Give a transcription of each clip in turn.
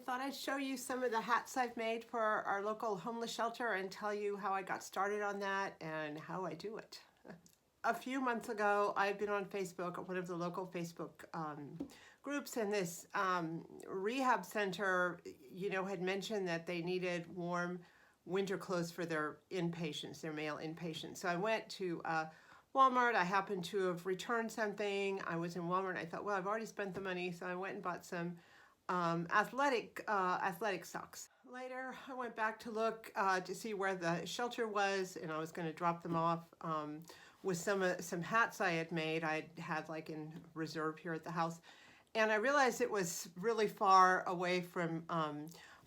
thought I'd show you some of the hats I've made for our local homeless shelter and tell you how I got started on that and how I do it. A few months ago, I've been on Facebook, one of the local Facebook groups, and this rehab center, had mentioned that they needed warm winter clothes for their inpatients, their male inpatients. So I went to Walmart. I happened to have returned something. I was in Walmart and I thought, well, I've already spent the money, so I went and bought some athletic socks. Later, I went back to look to see where the shelter was, and I was going to drop them off with some hats I had made. I had like in reserve here at the house, and I realized it was really far away from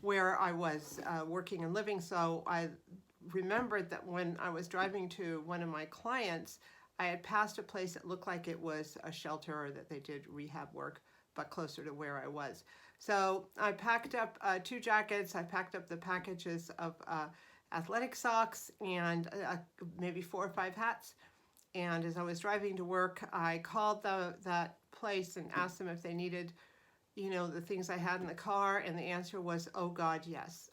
where I was working and living. So I remembered that when I was driving to one of my clients, I had passed a place that looked like it was a shelter or that they did rehab work, but closer to where I was. So I packed up 2 jackets, I packed up the packages of athletic socks and maybe 4 or 5 hats. And as I was driving to work, I called that place and asked them if they needed, the things I had in the car, and the answer was, oh God, yes.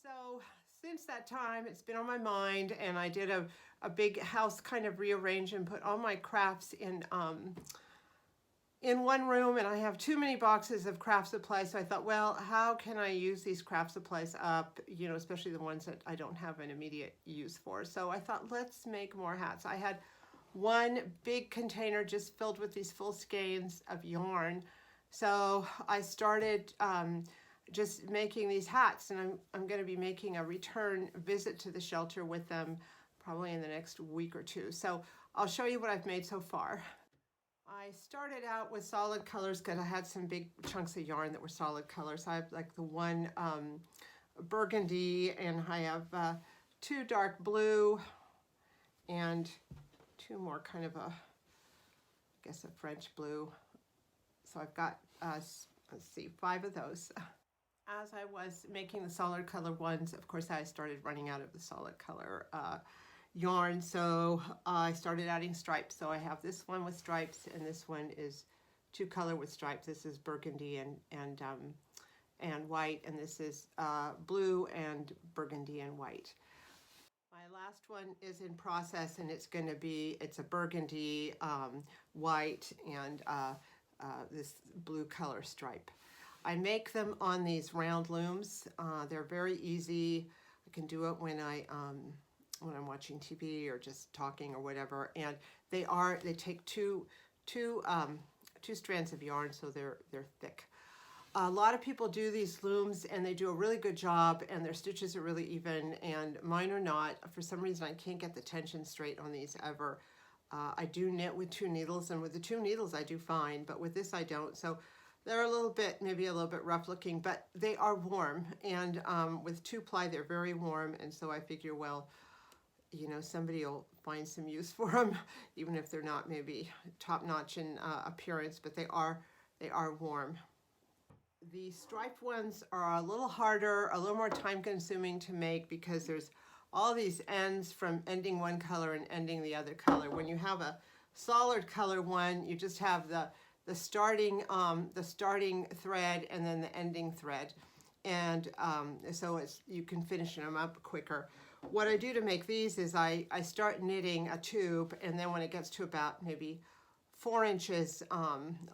So since that time, it's been on my mind, and I did a big house kind of rearrange and put all my crafts in one room, and I have too many boxes of craft supplies. So I thought, well, how can I use these craft supplies up, especially the ones that I don't have an immediate use for. So I thought, let's make more hats. I had one big container just filled with these full skeins of yarn. So I started just making these hats, and I'm going to be making a return visit to the shelter with them probably in the next week or two. So I'll show you what I've made so far. I started out with solid colors because I had some big chunks of yarn that were solid colors. I have like the one burgundy, and I have 2 dark blue and 2 more kind of a French blue. So I've got, let's see, 5 of those. As I was making the solid color ones, of course, I started running out of the solid color yarn, so I started adding stripes. So I have this one with stripes, and this one is 2 color with stripes. This is burgundy and white, and this is blue and burgundy and white. My last one is in process, and it's a burgundy, white, and this blue color stripe. I make them on these round looms. They're very easy. I can do it when I'm watching TV or just talking or whatever. And they take two strands of yarn, so they're thick. A lot of people do these looms and they do a really good job, and their stitches are really even, and mine are not. For some reason, I can't get the tension straight on these ever. I do knit with 2 needles, and with the 2 needles I do fine, but with this I don't. So they're maybe a little bit rough looking, but they are warm, and with 2-ply they're very warm, and so I figure, well, somebody will find some use for them, even if they're not maybe top-notch in appearance, but they are warm. The striped ones are a little harder, a little more time-consuming to make because there's all these ends from ending one color and ending the other color. When you have a solid color one, you just have the starting thread and then the ending thread, and so you can finish them up quicker. What I do to make these is I start knitting a tube, and then when it gets to about maybe 4 inches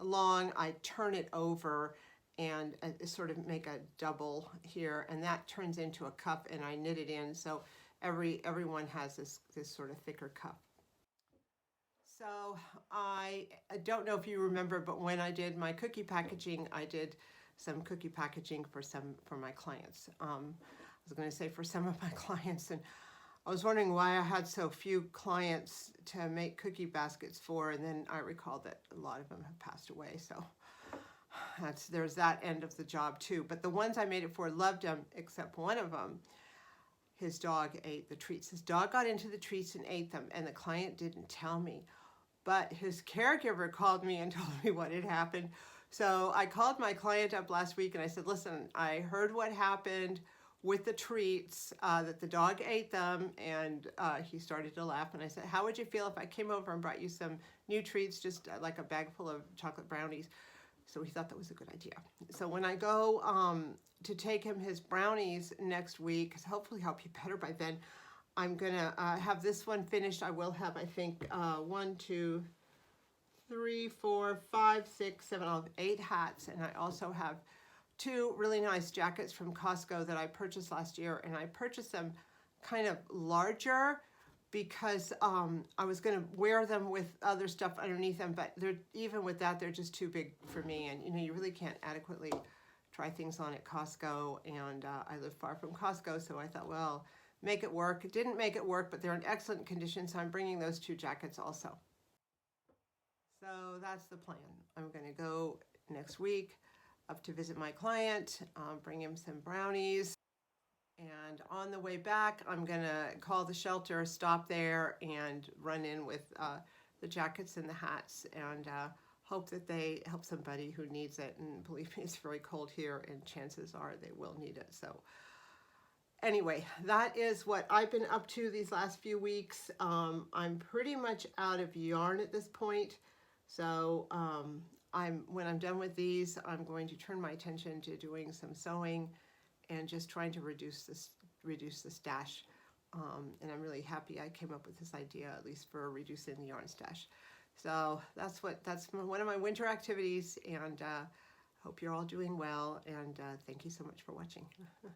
long, I turn it over and sort of make a double here, and that turns into a cuff, and I knit it in, so everyone has this sort of thicker cuff. So I don't know if you remember, but when I did my cookie packaging, I did some cookie packaging for my clients. I was going to say for some of my clients, and I was wondering why I had so few clients to make cookie baskets for, and then I recalled that a lot of them have passed away, so there's that end of the job too. But the ones I made it for loved them, except one of them. His dog ate the treats. His dog got into the treats and ate them, and the client didn't tell me. But his caregiver called me and told me what had happened. So I called my client up last week and I said, listen, I heard what happened with the treats, that the dog ate them, and he started to laugh. And I said, how would you feel if I came over and brought you some new treats, just like a bag full of chocolate brownies? So he thought that was a good idea. So when I go to take him his brownies next week, 'cause hopefully I'll be better by then, I'm gonna have this one finished. I will have, I think, 1, 2, 3, 4, 5, 6, 7, I'll have 8 hats, and I also have 2 really nice jackets from Costco that I purchased last year, and I purchased them kind of larger because I was going to wear them with other stuff underneath them, but they're, even with that, they're just too big for me, and you know, you really can't adequately try things on at Costco, and I live far from Costco, so I thought, well, make it work. It didn't make it work, but they're in excellent condition, so I'm bringing those 2 jackets also. So that's the plan. I'm going to go next week up to visit my client, bring him some brownies. And on the way back, I'm going to call the shelter, stop there, and run in with the jackets and the hats, and hope that they help somebody who needs it. And believe me, it's very cold here, and chances are they will need it. So anyway, that is what I've been up to these last few weeks. I'm pretty much out of yarn at this point. So when I'm done with these, I'm going to turn my attention to doing some sewing and just trying to reduce the stash. And I'm really happy I came up with this idea, at least for reducing the yarn stash. So that's one of my winter activities, and hope you're all doing well, and thank you so much for watching.